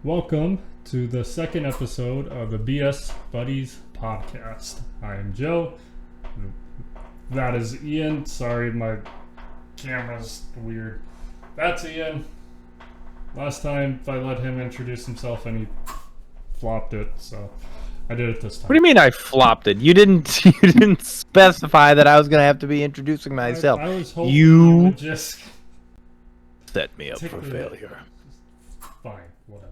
Welcome to the second episode of the BS Buddies podcast. I am Joe. That is Ian. Sorry, my camera's weird. That's Ian. Last time I let him introduce himself and he flopped it, so I did it this time. What do you mean I flopped it? You didn't you didn't specify that I was gonna have to be introducing myself. I was hoping you would just set me up for failure. Fine, whatever.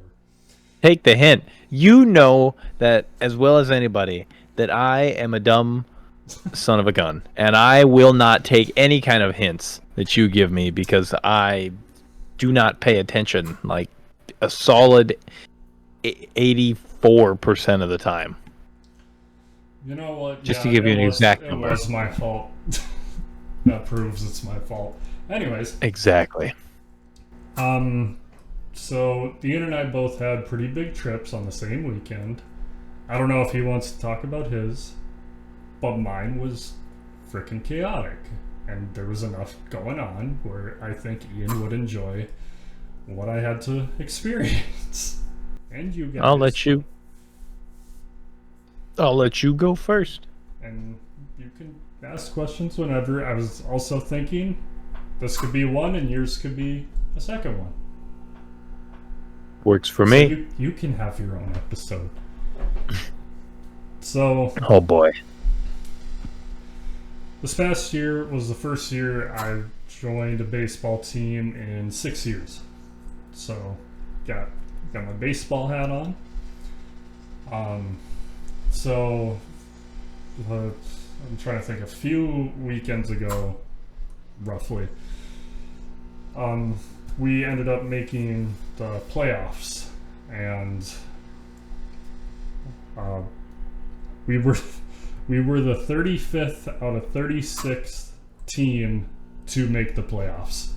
Take the hint. You know that as well as anybody that I am a dumb son of a gun, and I will not take any kind of hints that you give me because I do not pay attention like a solid 84% of the time. You know what? Just to give you an exact number. It was my fault. That proves it's my fault. Anyways. Exactly. So Ian and I both had pretty big trips on the same weekend. I don't know if he wants to talk about his, but mine was freaking chaotic. And there was enough going on where I think Ian would enjoy what I had to experience. And you guys. I'll let you go first. And you can ask questions whenever. I was also thinking this could be one and yours could be a second one. Works for me. You can have your own episode. So, oh boy. This past year was the first year I joined a baseball team in 6 years. So, got my baseball hat on. I'm trying to think, a few weekends ago, roughly, we ended up making the playoffs, and we were the 35th out of 36 team to make the playoffs.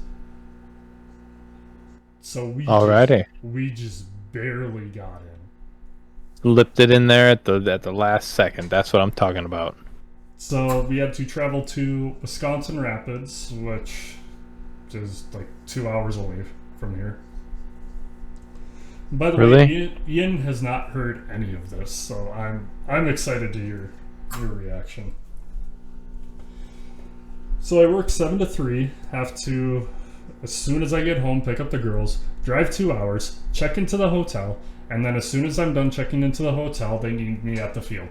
So we just barely got in. Lipped it in there at the last second. That's what I'm talking about. So we had to travel to Wisconsin Rapids, which is like 2 hours away from here. By the way, Ian has not heard any of this, so I'm excited to hear your reaction. So I work 7 to 3, have to, as soon as I get home, pick up the girls, drive 2 hours, check into the hotel, and then as soon as I'm done checking into the hotel, they need me at the field.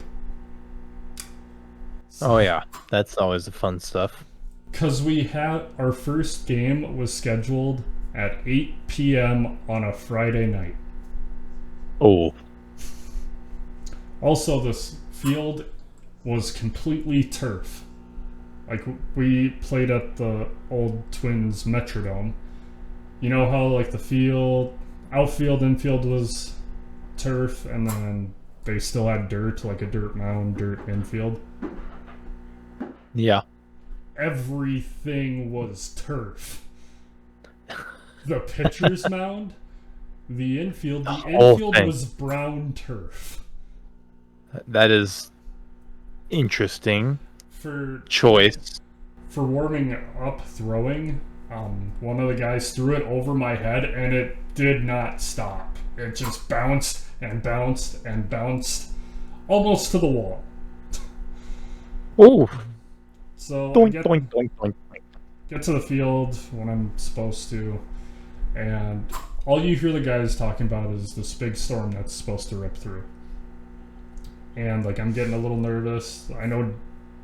Oh yeah, that's always the fun stuff. Because we had our first game was scheduled at 8 p.m. on a Friday night. Oh. Also, this field was completely turf. Like, we played at the old Twins Metrodome. You know how, like, the field, outfield, infield was turf, and then they still had dirt, like a dirt mound, dirt infield? Yeah. Everything was turf. The pitcher's mound, the infield was brown turf. That is interesting. For choice. For warming up throwing, one of the guys threw it over my head and it did not stop. It just bounced and bounced and bounced almost to the wall. Oh. So doink, doink, doink, doink. Get to the field when I'm supposed to, and all you hear the guys talking about is this big storm that's supposed to rip through. And like, I'm getting a little nervous. I know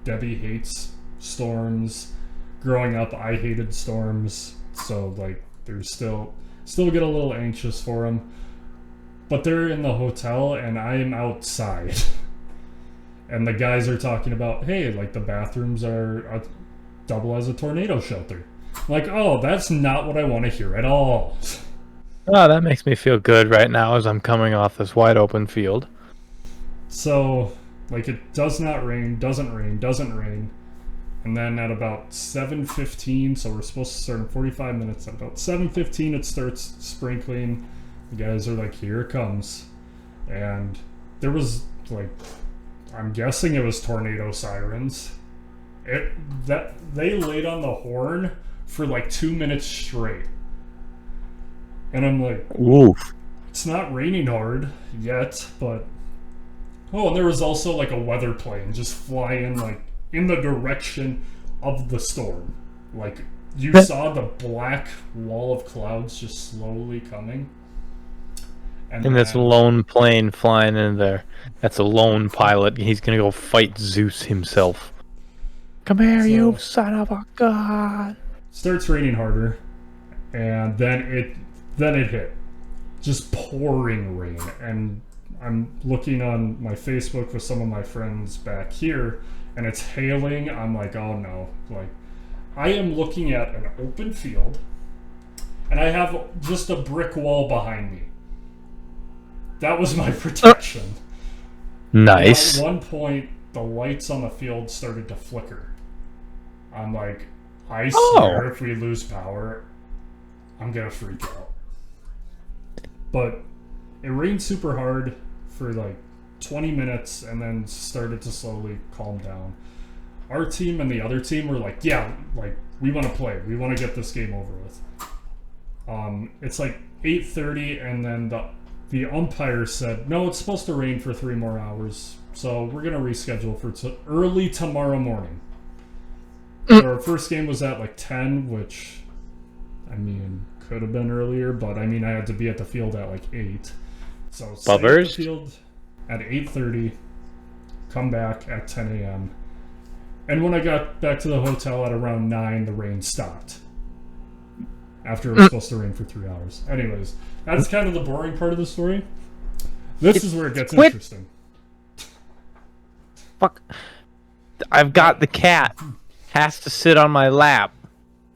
Debbie hates storms. Growing up, I hated storms, so like, there's still get a little anxious for them. But they're in the hotel and I am outside. And the guys are talking about, hey, like, the bathrooms are double as a tornado shelter. Like, oh, that's not what I want to hear at all. Oh, that makes me feel good right now as I'm coming off this wide open field. So, like, it does not rain, doesn't rain. And then at about 7:15, so we're supposed to start in 45 minutes. At about 7:15, it starts sprinkling. The guys are like, here it comes. And there was, like, I'm guessing it was tornado sirens. They laid on the horn for like 2 minutes straight. And I'm like, oof. It's not raining hard yet, but oh, and there was also like a weather plane just flying like in the direction of the storm. Like you saw the black wall of clouds just slowly coming. And this lone plane flying in there. That's a lone pilot. He's gonna go fight Zeus himself. Come here, you son of a god! Starts raining harder, and then it hit, just pouring rain. And I'm looking on my Facebook with some of my friends back here, and it's hailing. I'm like, oh no! Like, I am looking at an open field, and I have just a brick wall behind me. That was my protection. Nice. At one point, the lights on the field started to flicker. I'm like, I swear if we lose power, I'm gonna freak out. But it rained super hard for like 20 minutes and then started to slowly calm down. Our team and the other team were like, yeah, like we want to play. We want to get this game over with. It's like 8:30 and then the umpire said, no, it's supposed to rain for 3 more hours, so we're going to reschedule for early tomorrow morning. Our first game was at like 10, which, I mean, could have been earlier, but I mean, I had to be at the field at like 8. So stay at the field at 8:30, come back at 10 a.m. And when I got back to the hotel at around 9, the rain stopped. After it was supposed to rain for 3 hours. Anyways, that's kind of the boring part of the story. This is where it gets interesting. Fuck. I've got the cat. Has to sit on my lap.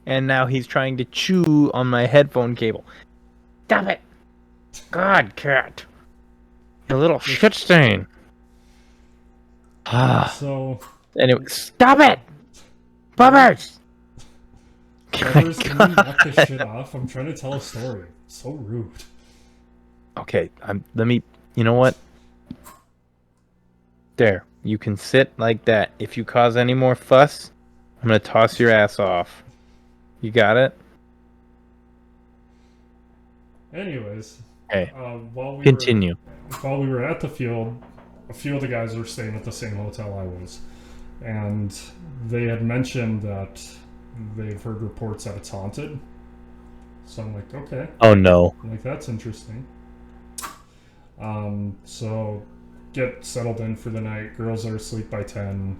And now he's trying to chew on my headphone cable. Stop it. God, cat. You little shit stain. So... Anyway, stop it! Puppers! Trevor's gonna knock this shit off. I'm trying to tell a story. So rude. Okay, let me... You know what? There. You can sit like that. If you cause any more fuss, I'm gonna toss your ass off. You got it? Anyways. Okay. While we Continue. While we were at the field, a few of the guys were staying at the same hotel I was. And they had mentioned that they've heard reports that it's haunted. So I'm like, okay. Oh no. I'm like, that's interesting. So get settled in for the night. Girls are asleep by 10.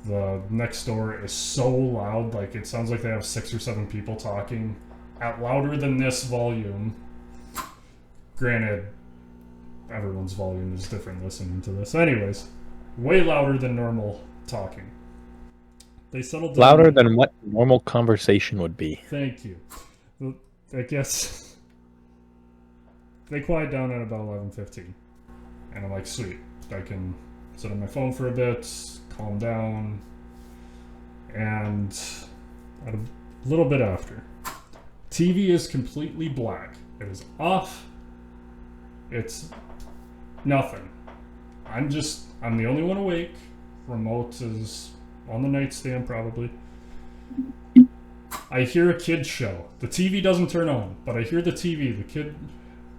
The next door is so loud, like it sounds like they have 6 or 7 people talking at louder than this volume. Granted, everyone's volume is different listening to this. Anyways, way louder than normal talking. They settled down. Louder than what normal conversation would be. Thank you. I guess they quiet down at about 11:15, and I'm like, sweet, I can sit on my phone for a bit, calm down, and at a little bit after, TV is completely black. It is off. It's nothing. I'm the only one awake. Remote is on the nightstand probably. I hear a kid's show. The TV doesn't turn on, but I hear the TV, the kid,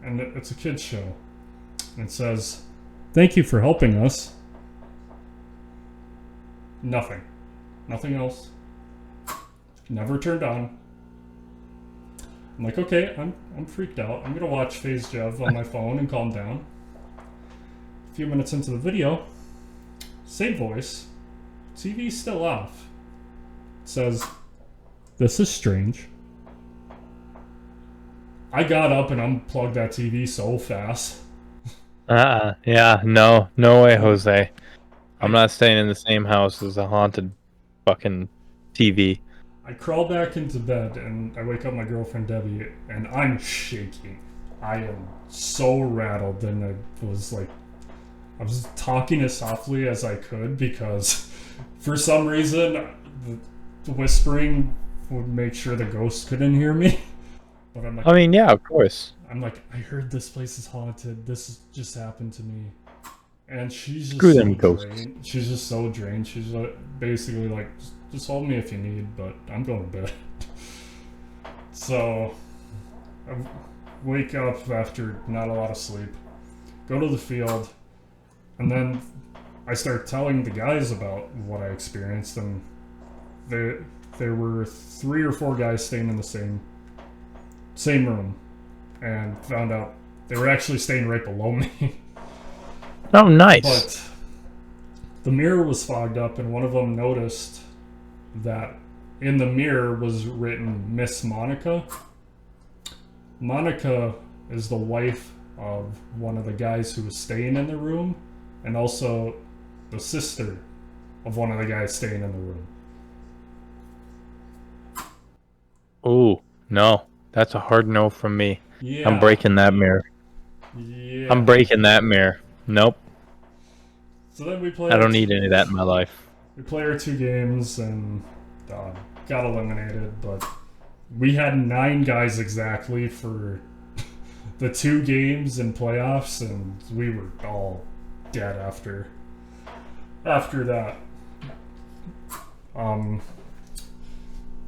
and it's a kid's show. And it says, "Thank you for helping us." Nothing. Nothing else. Never turned on. I'm like, okay, I'm freaked out. I'm gonna watch Phase Jev on my phone and calm down. A few minutes into the video, same voice, TV's still off. It says, "This is strange." I got up and unplugged that TV so fast. Yeah, no way, Jose. I'm not staying in the same house as a haunted fucking TV. I crawl back into bed and I wake up my girlfriend Debbie and I'm shaking. I am so rattled, and I was talking as softly as I could because for some reason the whispering would make sure the ghost couldn't hear me. But I'm like, I mean, yeah, of course. I'm like, I heard this place is haunted. This just happened to me. And she's just Screw so them ghosts. drained. She's just so drained. She's basically like, just hold me if you need, but I'm going to bed. So wake up after not a lot of sleep, go to the field, and then I start telling the guys about what I experienced, and there were 3 or 4 guys staying in the same room, and found out they were actually staying right below me. Oh, nice. But the mirror was fogged up, and one of them noticed that in the mirror was written Miss Monica. Monica is the wife of one of the guys who was staying in the room, and also the sister of one of the guys staying in the room. Ooh, no. That's a hard no from me. Yeah. I'm breaking that mirror. Yeah. I'm breaking that mirror. Nope. So then we play. I don't need any of that in my life. We play our 2 games and got eliminated, but we had 9 guys exactly for the 2 games and playoffs, and we were all dead after that.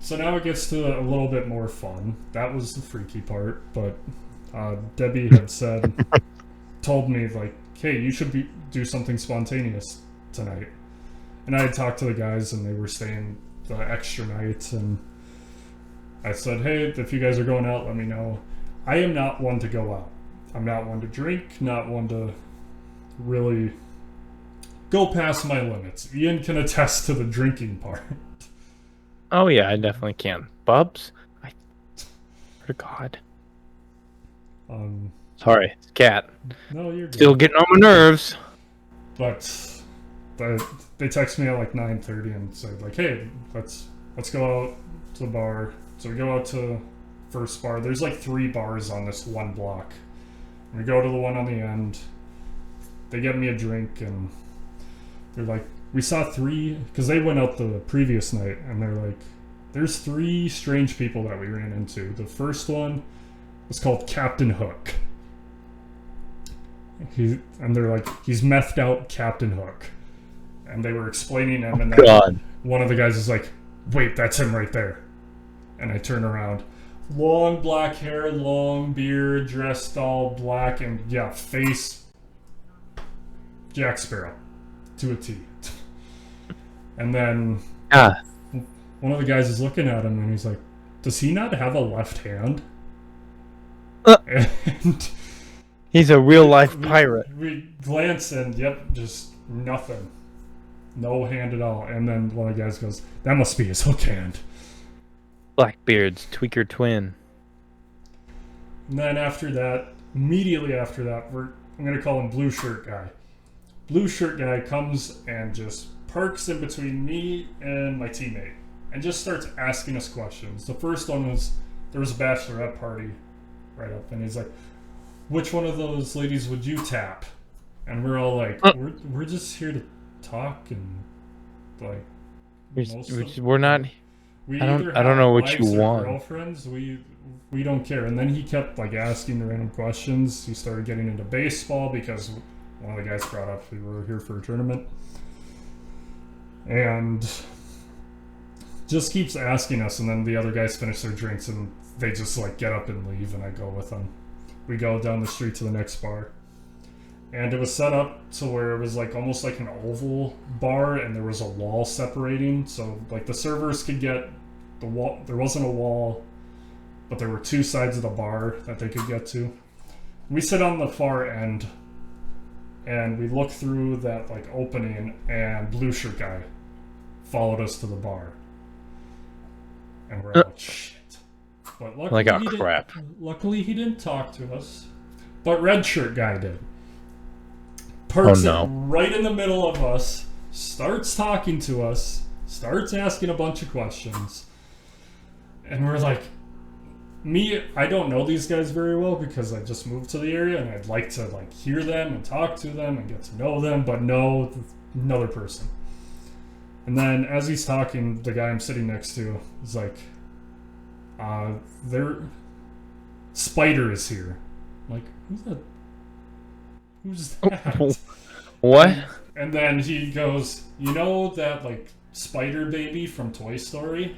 So now it gets to a little bit more fun. That was the freaky part, but Debbie had told me, like, hey, you should do something spontaneous tonight. And I had talked to the guys, and they were staying the extra night, and I said, hey, if you guys are going out, let me know. I am not one to go out. I'm not one to drink, not one to really go past my limits. Ian can attest to the drinking part. Oh, yeah, I definitely can. Bubs? I swear to God. Sorry, it's cat. No, you're good. Still getting on my nerves. But they text me at like 9:30 and said, like, hey, let's go out to the bar. So we go out to first bar. There's like 3 bars on this one block. And we go to the one on the end. They get me a drink, and they're like, we saw 3, because they went out the previous night, and they're like, there's 3 strange people that we ran into. The first one was called Captain Hook. And they're like, he's methed out Captain Hook. And they were explaining him, and then one of the guys is like, wait, that's him right there. And I turn around. Long black hair, long beard, dressed all black, and yeah, face Jack Sparrow to a T. And then one of the guys is looking at him, and he's like, does he not have a left hand? And he's a real-life pirate. We glance, and yep, just nothing. No hand at all. And then one of the guys goes, that must be his hook hand. Blackbeard's tweaker twin. And then after that, immediately after that, I'm going to call him Blue Shirt Guy. Blue Shirt Guy comes and just parks in between me and my teammate and just starts asking us questions. The first one was, there was a bachelorette party right up, and he's like, which one of those ladies would you tap? And we're all like, we're just here to talk, and like, we're not. I don't know what you want. Girlfriends, we don't care. And then he kept like asking random questions. He started getting into baseball because one of the guys brought up we were here for a tournament, and just keeps asking us. And then the other guys finish their drinks, and they just like get up and leave, and I go with them. We go down the street to the next bar, and it was set up to where it was like almost like an oval bar, and there was a wall separating, so like the servers could get the wall. There wasn't a wall, but there were 2 sides of the bar that they could get to. We sit on the far end, and we look through that like opening, and Blue Shirt Guy followed us to the bar, and we're like, shit. But luckily he didn't talk to us, but Red Shirt Guy did. Parks it right in the middle of us, starts talking to us, starts asking a bunch of questions, and we're like, I don't know these guys very well because I just moved to the area, and I'd like to like hear them and talk to them and get to know them, but no, another person. And then as he's talking, the guy I'm sitting next to is like, Spider is here. I'm like, who's that? What? And then he goes, you know that like Spider Baby from Toy Story?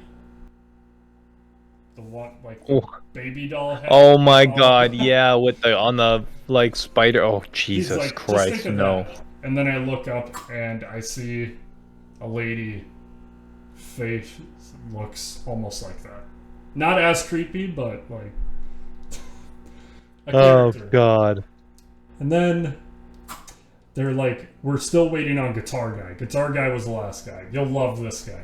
the one like Oh, baby doll head. oh my with all God, yeah, with the on the like spider. Oh He's Jesus like, just think Christ, of no. that. And then I look up and I see a lady face looks almost like that. Not as creepy, but like a Oh character. God. And then they're like, we're still waiting on Guitar Guy. Guitar Guy was the last guy. You'll love this guy.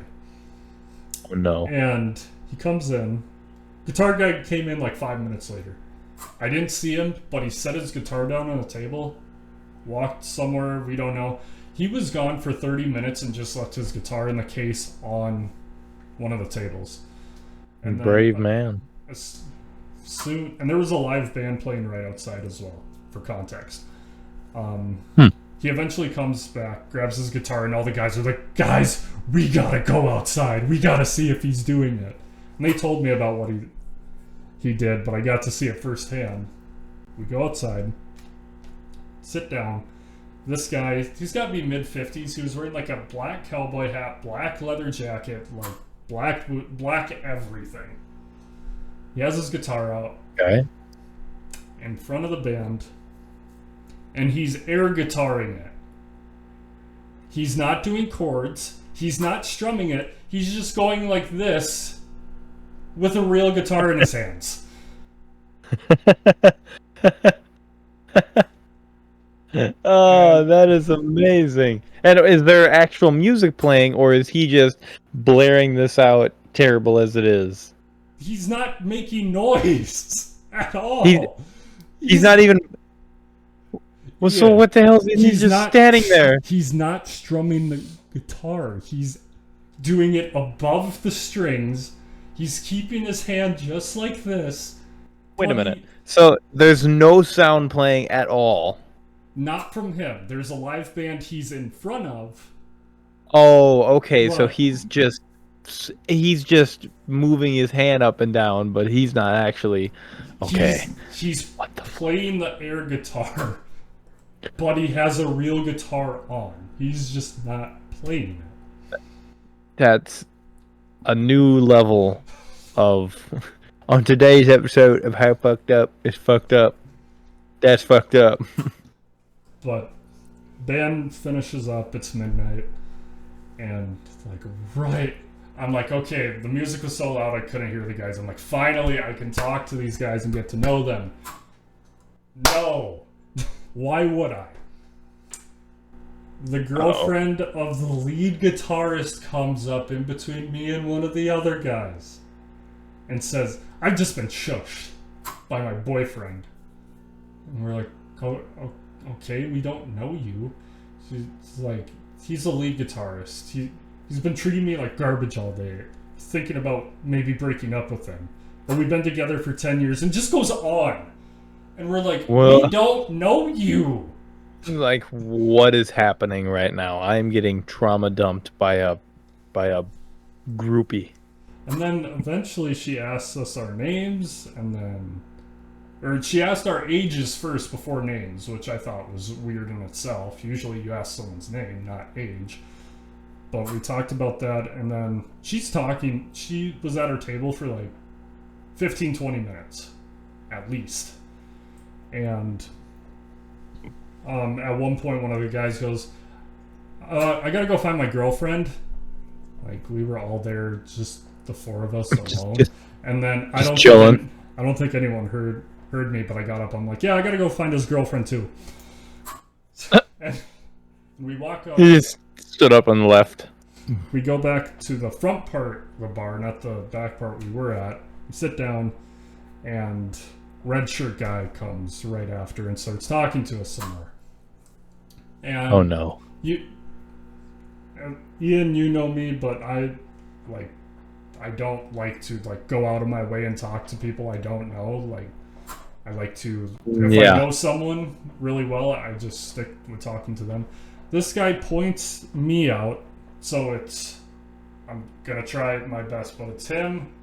Oh no. And he comes in. Guitar Guy came in like 5 minutes later. I didn't see him, but he set his guitar down on a table, walked somewhere, we don't know. He was gone for 30 minutes and just left his guitar in the case on one of the tables. And Brave man. Soon, and there was a live band playing right outside as well, for context. He eventually comes back, grabs his guitar, and all the guys are like, guys, we gotta go outside. We gotta see if he's doing it. And they told me about what he did, but I got to see it firsthand. We go outside, sit down. This guy, he's got to be mid-50s. He was wearing like a black cowboy hat, black leather jacket, like black everything. He has his guitar out. Okay. In front of the band, and he's air guitaring it. He's not doing chords. He's not strumming it. He's just going like this with a real guitar in his hands. Oh, that is amazing. And is there actual music playing, or is he just blaring this out, terrible as it is? He's not making noise at all. He's not even... Well, so what the hell is he? He's just not standing there. He's not strumming the guitar. He's doing it above the strings. He's keeping his hand just like this. Wait a minute. So there's no sound playing at all? Not from him. There's a live band he's in front of. Oh, okay. So he's just moving his hand up and down, but he's not actually... Okay. He's playing the air guitar, but he has a real guitar on. He's just not playing it. That's a new level of... On today's episode of How Fucked Up is Fucked Up. That's fucked up. But band finishes up, it's midnight, and like I'm like, okay, the music was so loud I couldn't hear the guys. I'm like, finally I can talk to these guys and get to know them. No. Why would I? The girlfriend of the lead guitarist comes up in between me and one of the other guys and says, I've just been shushed by my boyfriend. And we're like, oh, okay, we don't know you. She's like, he's the lead guitarist. He's been treating me like garbage all day. He's thinking about maybe breaking up with him. But we've been together for 10 years and just goes on. And we're like, we don't know you. Like, what is happening right now? I'm getting trauma dumped by a groupie. And then eventually she asks us our names, or she asked our ages first before names, which I thought was weird in itself. Usually you ask someone's name, not age. But we talked about that, and then she's talking. She was at her table for like 15, 20 minutes, at least. And at one point, one of the guys goes, I gotta go find my girlfriend. Like, we were all there, just the four of us alone. And then I don't think anyone heard me, but I got up. I'm like, yeah, I gotta go find his girlfriend too. And we walk up. He just stood up and left. We go back to the front part of the bar, not the back part we were at. We sit down, and red shirt guy comes right after and starts talking to us some more. And oh no. Ian, you know me, but I don't like to go out of my way and talk to people I don't know. Like, I like to, if I know someone really well, I just stick with talking to them. This guy points me out, so I'm gonna try my best, but it's him,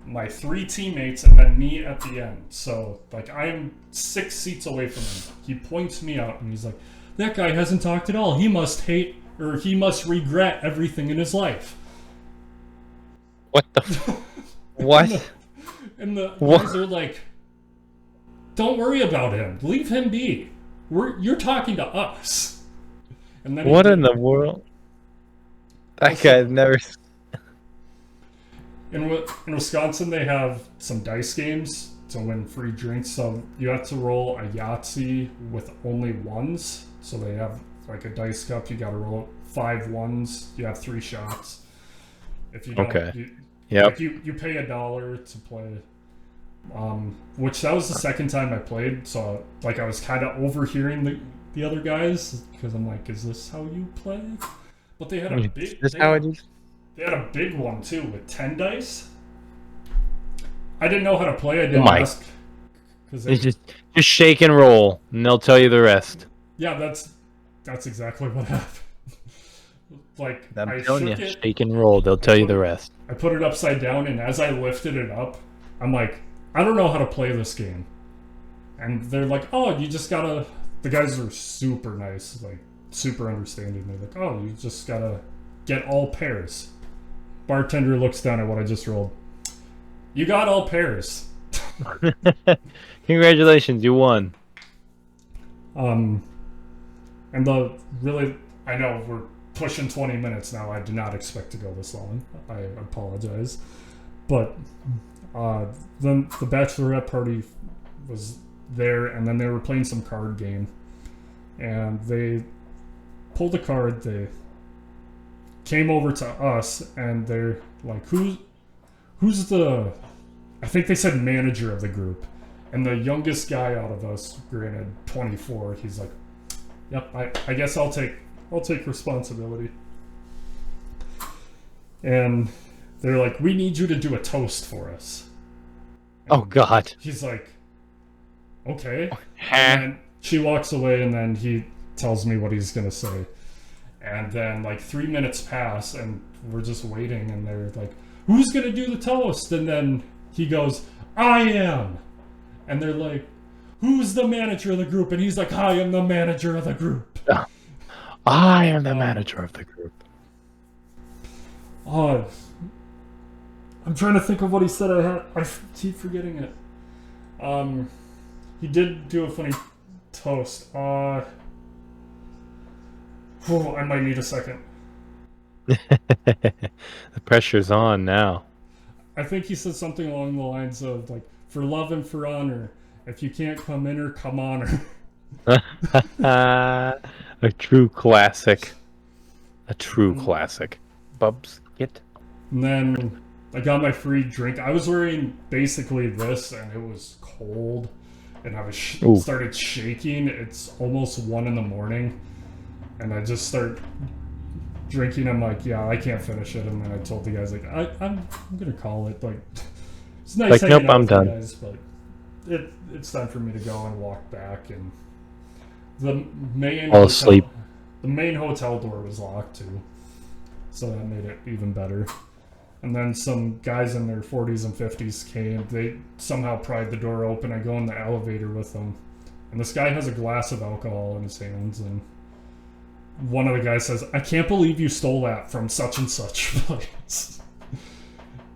my 3 teammates, and then me at the end. So I am 6 seats away from him. He points me out and he's like, that guy hasn't talked at all. He must hate, or he must regret everything in his life. What the what? And the What? guys are like, don't worry about him. Leave him be. You're talking to us. And then What in the world? That Also- guy's never. in Wisconsin, they have some dice games to win free drinks. So you have to roll a Yahtzee with only ones. So they have like a dice cup. You got to roll 5 ones. You have 3 shots. If you don't, Okay. like you pay $1 to play. Which that was the second time I played. So like I was kind of overhearing the other guys because I'm like, is this how you play? But they had a big. That's how it is. They had a big one too with 10 dice. I didn't know how to play. I didn't my. ask. Cause It's just shake and roll, and they'll tell you the rest. yeah, that's exactly what happened. Like I'm I telling shook you, it, shake and roll, they'll tell you the rest. I put it upside down, and as I lifted it up, I'm like, I don't know how to play this game. And they're like, oh, you just gotta. The guys are super nice, like super understanding. They're like, oh, you just gotta get all pairs. Bartender looks down at what I just rolled. You got all pairs. Congratulations, you won. And I know we're pushing 20 minutes now. I did not expect to go this long. I apologize. But then the bachelorette party was there, and then they were playing some card game. And they pulled a card, they came over to us, and they're like, who's the, I think they said manager of the group. And the youngest guy out of us, granted 24, he's like, yep, I guess I'll take responsibility. And they're like, we need you to do a toast for us. Oh God. He's like, okay. And then she walks away, and then he tells me what he's gonna say. And then like 3 minutes pass, and we're just waiting, and they're like, who's gonna do the toast? And then he goes, I am. And they're like, who's the manager of the group? And he's like, I am the manager of the group. I am the manager of the group. Oh, I'm trying to think of what he said. I keep forgetting it. He did do a funny toast. I might need a second. The pressure's on now. I think he said something along the lines of like, for love and for honor. If you can't come in her, come on her. A true classic. A true classic. Bubs, get. And then I got my free drink. I was wearing basically this, and it was cold, and I was started shaking. It's almost 1 a.m, and I just start drinking. I'm like, yeah, I can't finish it. And then I told the guys like, I'm gonna call it. Like, it's nice. Like, hanging nope, out I'm with you done. guys, but it's time for me to go and walk back. And the main Fall asleep. The main hotel door was locked too, so that made it even better. And then some guys in their 40s and 50s came. They somehow pried the door open. I go in the elevator with them, and this guy has a glass of alcohol in his hands, and one of the guys says, I can't believe you stole that from such and such place.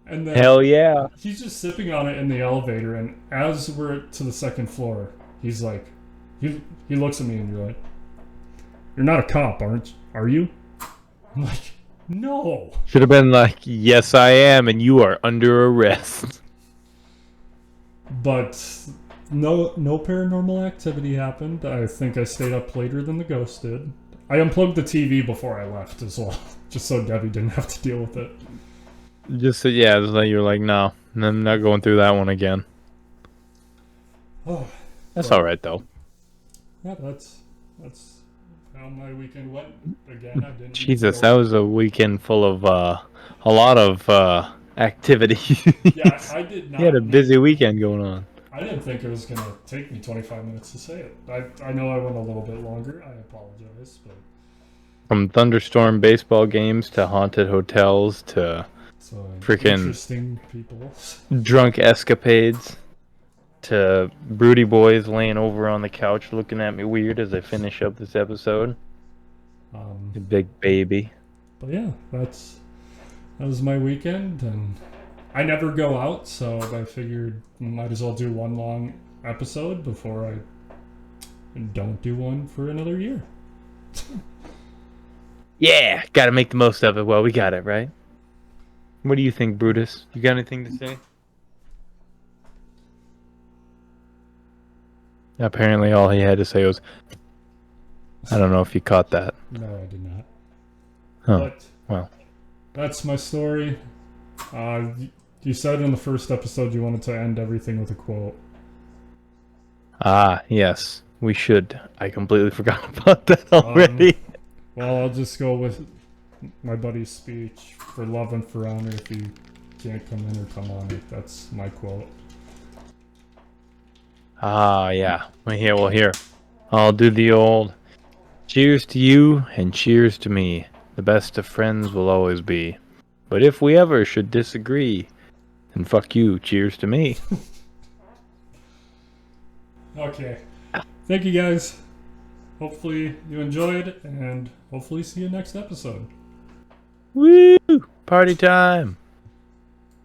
And then Hell yeah. he's just sipping on it in the elevator, and as we're to the second floor, he's like, he looks at me and you're like, you're not a cop, are you? I'm like, no. Should have been like, yes, I am, and you are under arrest. But no paranormal activity happened. I think I stayed up later than the ghost did. I unplugged the TV before I left as well, just so Debbie didn't have to deal with it. Just so, yeah, just like you're like, no, I'm not going through that one again. Oh, That's all right though. yeah, that's how my weekend went. Again, I didn't. Jesus, that was a weekend full of a lot of activity. Yeah, I did not. You had a busy weekend going on. I didn't think it was gonna take me 25 minutes to say it. I know I went a little bit longer. I apologize, but From thunderstorm baseball games to haunted hotels to freaking interesting people. drunk escapades to broody boys laying over on the couch looking at me weird as I finish up this episode. The big baby. But yeah, that was my weekend, and I never go out, so I figured might as well do one long episode before I don't do one for another year. Yeah, gotta make the most of it. Well, we got it, right? What do you think, Brutus? You got anything to say? Apparently, all he had to say was, I don't know if you caught that. No, I did not. Oh, But well. that's my story. You said in the first episode you wanted to end everything with a quote. Ah, yes, we should. I completely forgot about that already. Well, I'll just go with my buddy's speech, for love and for honor. If you can't come in or come on it, that's my quote. Ah, yeah. Well, here. I'll do the old cheers to you and cheers to me. The best of friends will always be. But if we ever should disagree, then fuck you, cheers to me. Okay. Thank you guys. Hopefully you enjoyed, and hopefully see you next episode. Woo! Party time!